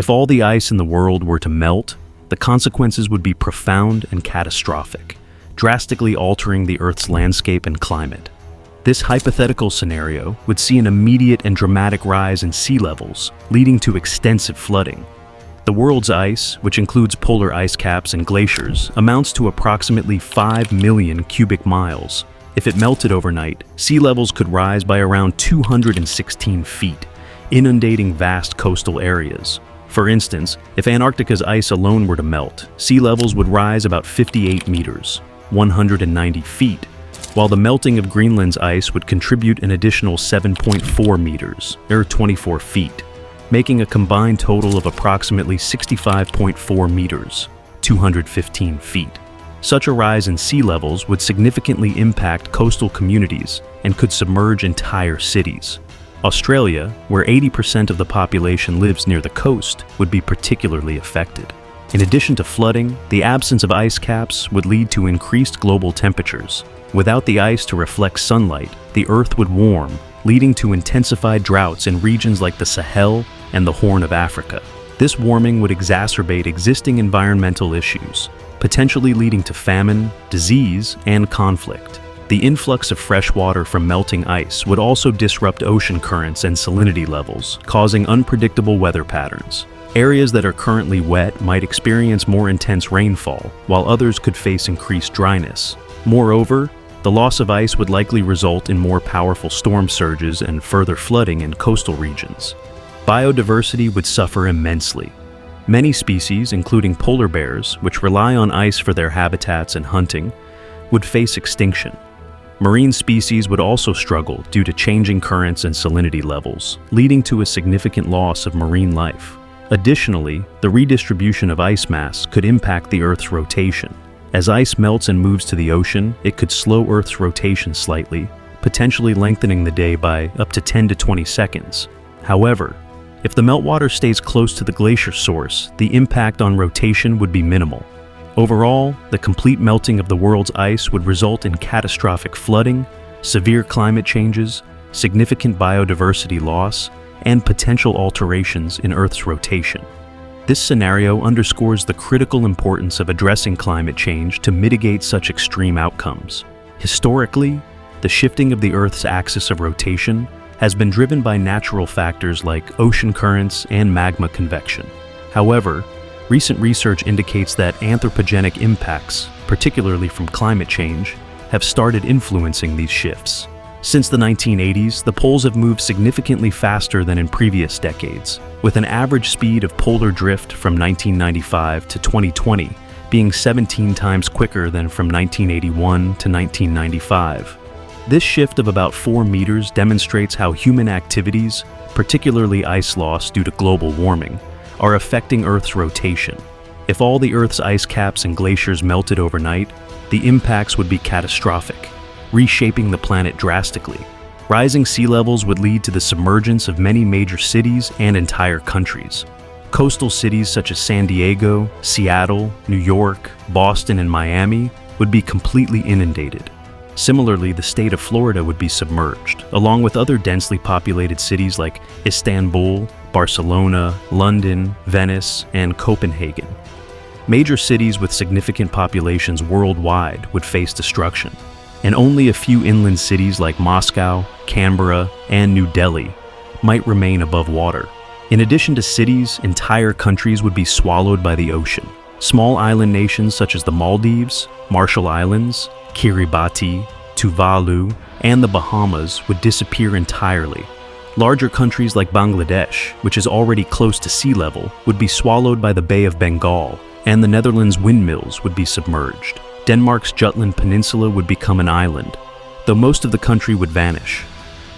If all the ice in the world were to melt, the consequences would be profound and catastrophic, drastically altering the Earth's landscape and climate. This hypothetical scenario would see an immediate and dramatic rise in sea levels, leading to extensive flooding. The world's ice, which includes polar ice caps and glaciers, amounts to approximately 5 million cubic miles. If it melted overnight, sea levels could rise by around 216 feet, inundating vast coastal areas. For instance, if Antarctica's ice alone were to melt, sea levels would rise about 58 meters, 190 feet, while the melting of Greenland's ice would contribute an additional 7.4 meters, or 24 feet, making a combined total of approximately 65.4 meters, 215 feet. Such a rise in sea levels would significantly impact coastal communities and could submerge entire cities. Australia, where 80% of the population lives near the coast, would be particularly affected. In addition to flooding, the absence of ice caps would lead to increased global temperatures. Without the ice to reflect sunlight, the Earth would warm, leading to intensified droughts in regions like the Sahel and the Horn of Africa. This warming would exacerbate existing environmental issues, potentially leading to famine, disease, and conflict. The influx of fresh water from melting ice would also disrupt ocean currents and salinity levels, causing unpredictable weather patterns. Areas that are currently wet might experience more intense rainfall, while others could face increased dryness. Moreover, the loss of ice would likely result in more powerful storm surges and further flooding in coastal regions. Biodiversity would suffer immensely. Many species, including polar bears, which rely on ice for their habitats and hunting, would face extinction. Marine species would also struggle due to changing currents and salinity levels, leading to a significant loss of marine life. Additionally, the redistribution of ice mass could impact the Earth's rotation. As ice melts and moves to the ocean, it could slow Earth's rotation slightly, potentially lengthening the day by up to 10 to 20 seconds. However, if the meltwater stays close to the glacier source, the impact on rotation would be minimal. Overall, the complete melting of the world's ice would result in catastrophic flooding, severe climate changes, significant biodiversity loss, and potential alterations in Earth's rotation. This scenario underscores the critical importance of addressing climate change to mitigate such extreme outcomes. Historically, the shifting of the Earth's axis of rotation has been driven by natural factors like ocean currents and magma convection. However, recent research indicates that anthropogenic impacts, particularly from climate change, have started influencing these shifts. Since the 1980s, the poles have moved significantly faster than in previous decades, with an average speed of polar drift from 1995 to 2020 being 17 times quicker than from 1981 to 1995. This shift of about 4 meters demonstrates how human activities, particularly ice loss due to global warming, are affecting Earth's rotation. If all the Earth's ice caps and glaciers melted overnight, the impacts would be catastrophic, reshaping the planet drastically. Rising sea levels would lead to the submergence of many major cities and entire countries. Coastal cities such as San Diego, Seattle, New York, Boston, and Miami would be completely inundated. Similarly, the state of Florida would be submerged, along with other densely populated cities like Istanbul, Barcelona, London, Venice, and Copenhagen. Major cities with significant populations worldwide would face destruction, and only a few inland cities like Moscow, Canberra, and New Delhi might remain above water. In addition to cities, entire countries would be swallowed by the ocean. Small island nations such as the Maldives, Marshall Islands, Kiribati, Tuvalu, and the Bahamas would disappear entirely. Larger countries like Bangladesh, which is already close to sea level, would be swallowed by the Bay of Bengal, and the Netherlands' windmills would be submerged. Denmark's Jutland Peninsula would become an island, though most of the country would vanish.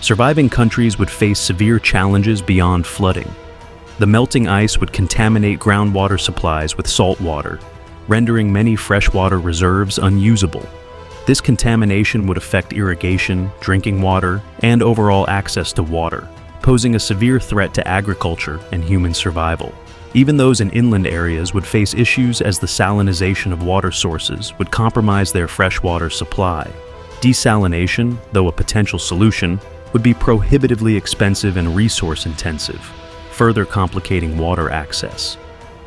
Surviving countries would face severe challenges beyond flooding. The melting ice would contaminate groundwater supplies with salt water, rendering many freshwater reserves unusable. This contamination would affect irrigation, drinking water, and overall access to water, posing a severe threat to agriculture and human survival. Even those in inland areas would face issues as the salinization of water sources would compromise their freshwater supply. Desalination, though a potential solution, would be prohibitively expensive and resource-intensive. further complicating water access.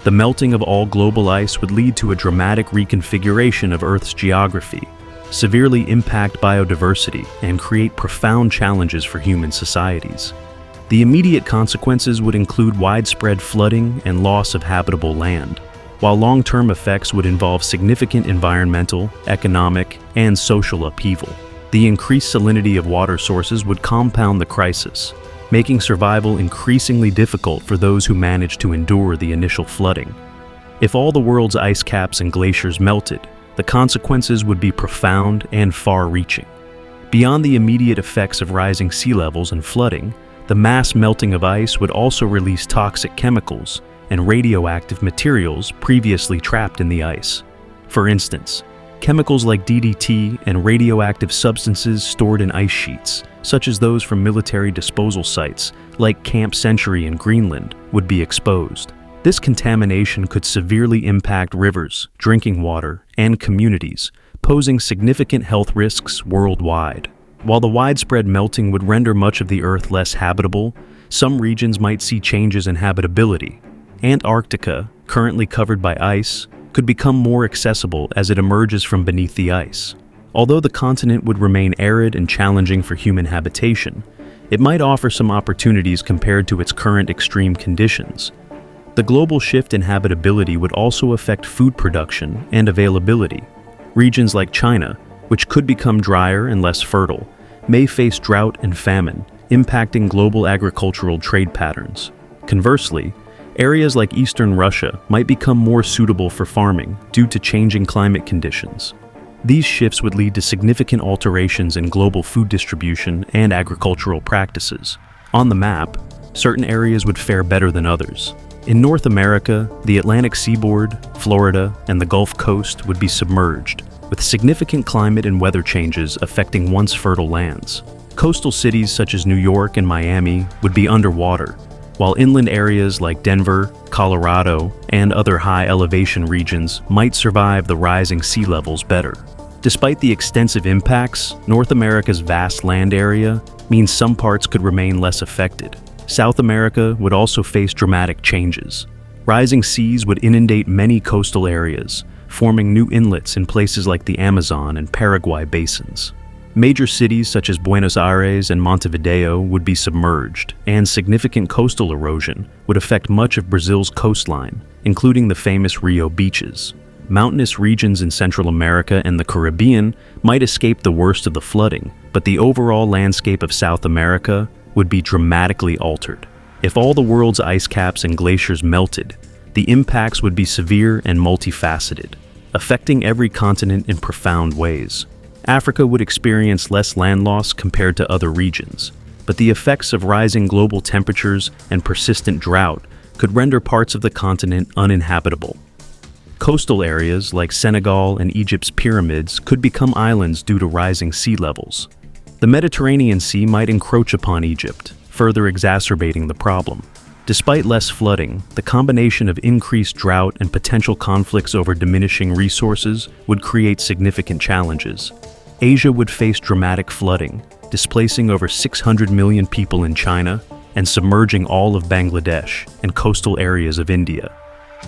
The melting of all global ice would lead to a dramatic reconfiguration of Earth's geography, severely impact biodiversity, and create profound challenges for human societies. The immediate consequences would include widespread flooding and loss of habitable land, while long-term effects would involve significant environmental, economic, and social upheaval. The increased salinity of water sources would compound the crisis, making survival increasingly difficult for those who manage to endure the initial flooding. If all the world's ice caps and glaciers melted, the consequences would be profound and far-reaching. Beyond the immediate effects of rising sea levels and flooding, the mass melting of ice would also release toxic chemicals and radioactive materials previously trapped in the ice. For instance, chemicals like DDT and radioactive substances stored in ice sheets, such as those from military disposal sites like Camp Century in Greenland, would be exposed. This contamination could severely impact rivers, drinking water, and communities, posing significant health risks worldwide. While the widespread melting would render much of the Earth less habitable, some regions might see changes in habitability. Antarctica, currently covered by ice, could become more accessible as it emerges from beneath the ice. Although the continent would remain arid and challenging for human habitation, it might offer some opportunities compared to its current extreme conditions. The global shift in habitability would also affect food production and availability. Regions like China, which could become drier and less fertile, may face drought and famine, impacting global agricultural trade patterns. Conversely, areas like eastern Russia might become more suitable for farming due to changing climate conditions. These shifts would lead to significant alterations in global food distribution and agricultural practices. On the map, certain areas would fare better than others. In North America, the Atlantic seaboard, Florida, and the Gulf Coast would be submerged, with significant climate and weather changes affecting once fertile lands. Coastal cities such as New York and Miami would be underwater, while inland areas like Denver, Colorado, and other high-elevation regions might survive the rising sea levels better. Despite the extensive impacts, North America's vast land area means some parts could remain less affected. South America would also face dramatic changes. Rising seas would inundate many coastal areas, forming new inlets in places like the Amazon and Paraguay basins. Major cities such as Buenos Aires and Montevideo would be submerged, and significant coastal erosion would affect much of Brazil's coastline, including the famous Rio beaches. Mountainous regions in Central America and the Caribbean might escape the worst of the flooding, but the overall landscape of South America would be dramatically altered. If all the world's ice caps and glaciers melted, the impacts would be severe and multifaceted, affecting every continent in profound ways. Africa would experience less land loss compared to other regions, but the effects of rising global temperatures and persistent drought could render parts of the continent uninhabitable. Coastal areas like Senegal and Egypt's pyramids could become islands due to rising sea levels. The Mediterranean Sea might encroach upon Egypt, further exacerbating the problem. Despite less flooding, the combination of increased drought and potential conflicts over diminishing resources would create significant challenges. Asia would face dramatic flooding, displacing over 600 million people in China and submerging all of Bangladesh and coastal areas of India.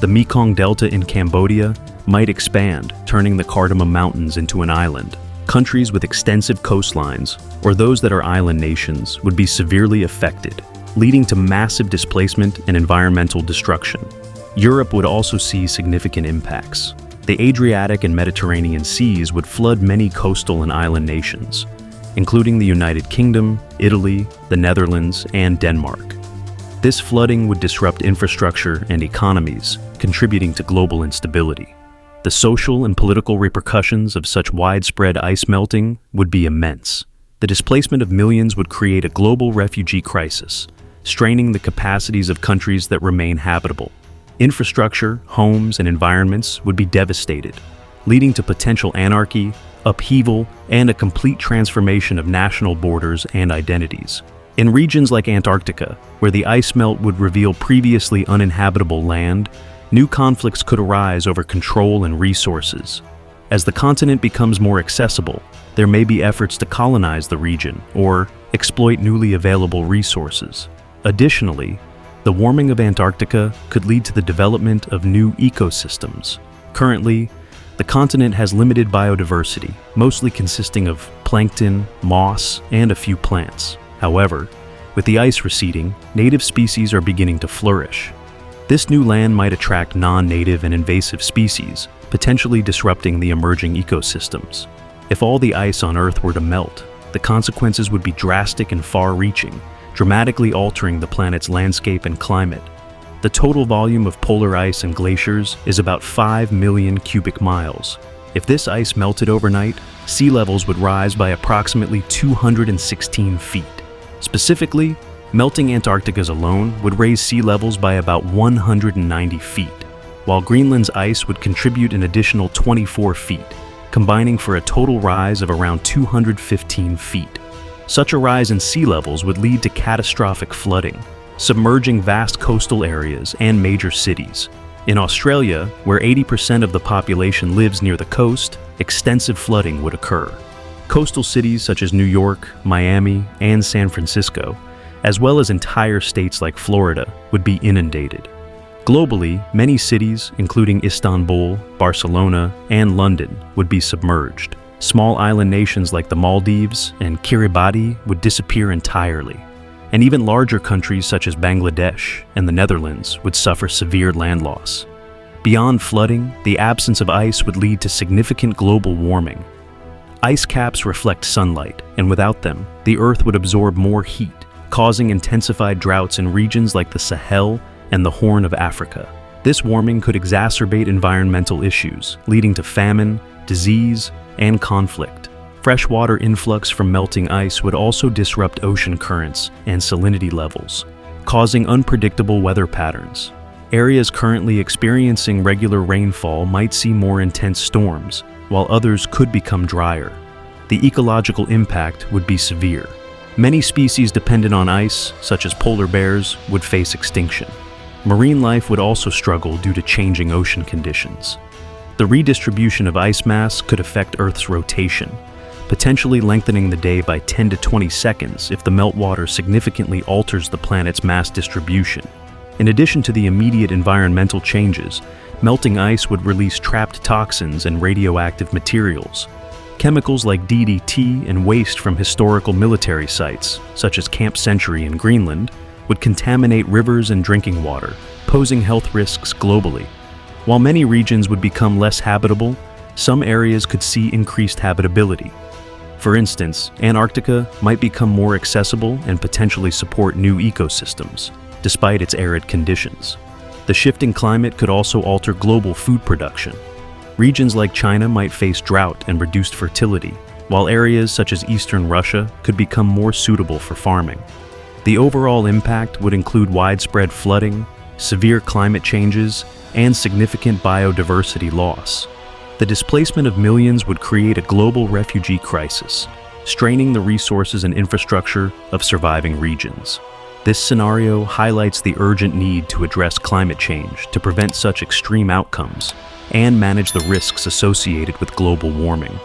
The Mekong Delta in Cambodia might expand, turning the Cardamom Mountains into an island. Countries with extensive coastlines, or those that are island nations, would be severely affected, leading to massive displacement and environmental destruction. Europe would also see significant impacts. The Adriatic and Mediterranean seas would flood many coastal and island nations, including the United Kingdom, Italy, the Netherlands, and Denmark. This flooding would disrupt infrastructure and economies, contributing to global instability. The social and political repercussions of such widespread ice melting would be immense. The displacement of millions would create a global refugee crisis, straining the capacities of countries that remain habitable. Infrastructure, homes, and environments would be devastated, leading to potential anarchy, upheaval, and a complete transformation of national borders and identities. In regions like Antarctica, where the ice melt would reveal previously uninhabitable land, new conflicts could arise over control and resources. As the continent becomes more accessible, there may be efforts to colonize the region or exploit newly available resources. Additionally, The warming of Antarctica could lead to the development of new ecosystems. Currently, the continent has limited biodiversity, mostly consisting of plankton, moss, and a few plants. However, with the ice receding, native species are beginning to flourish. This new land might attract non-native and invasive species, potentially disrupting the emerging ecosystems. If all the ice on Earth were to melt, the consequences would be drastic and far-reaching, dramatically altering the planet's landscape and climate. The total volume of polar ice and glaciers is about 5 million cubic miles. If this ice melted overnight, sea levels would rise by approximately 216 feet. Specifically, melting Antarctica alone would raise sea levels by about 190 feet, while Greenland's ice would contribute an additional 24 feet, combining for a total rise of around 215 feet. Such a rise in sea levels would lead to catastrophic flooding, submerging vast coastal areas and major cities. In Australia, where 80% of the population lives near the coast, extensive flooding would occur. Coastal cities such as New York, Miami, and San Francisco, as well as entire states like Florida, would be inundated. Globally, many cities, including Istanbul, Barcelona, and London, would be submerged. Small island nations like the Maldives and Kiribati would disappear entirely. And even larger countries such as Bangladesh and the Netherlands would suffer severe land loss. Beyond flooding, the absence of ice would lead to significant global warming. Ice caps reflect sunlight, and without them, the Earth would absorb more heat, causing intensified droughts in regions like the Sahel and the Horn of Africa. This warming could exacerbate environmental issues, leading to famine, disease, and conflict. Freshwater influx from melting ice would also disrupt ocean currents and salinity levels, causing unpredictable weather patterns. Areas currently experiencing regular rainfall might see more intense storms, while others could become drier. The ecological impact would be severe. Many species dependent on ice, such as polar bears, would face extinction. Marine life would also struggle due to changing ocean conditions. The redistribution of ice mass could affect Earth's rotation, potentially lengthening the day by 10 to 20 seconds if the meltwater significantly alters the planet's mass distribution. In addition to the immediate environmental changes, melting ice would release trapped toxins and radioactive materials. Chemicals like DDT and waste from historical military sites, such as Camp Century in Greenland, would contaminate rivers and drinking water, posing health risks globally. While many regions would become less habitable, some areas could see increased habitability. For instance, Antarctica might become more accessible and potentially support new ecosystems, despite its arid conditions. The shifting climate could also alter global food production. Regions like China might face drought and reduced fertility, while areas such as eastern Russia could become more suitable for farming. The overall impact would include widespread flooding, severe climate changes, and significant biodiversity loss. The displacement of millions would create a global refugee crisis, straining the resources and infrastructure of surviving regions. This scenario highlights the urgent need to address climate change to prevent such extreme outcomes and manage the risks associated with global warming.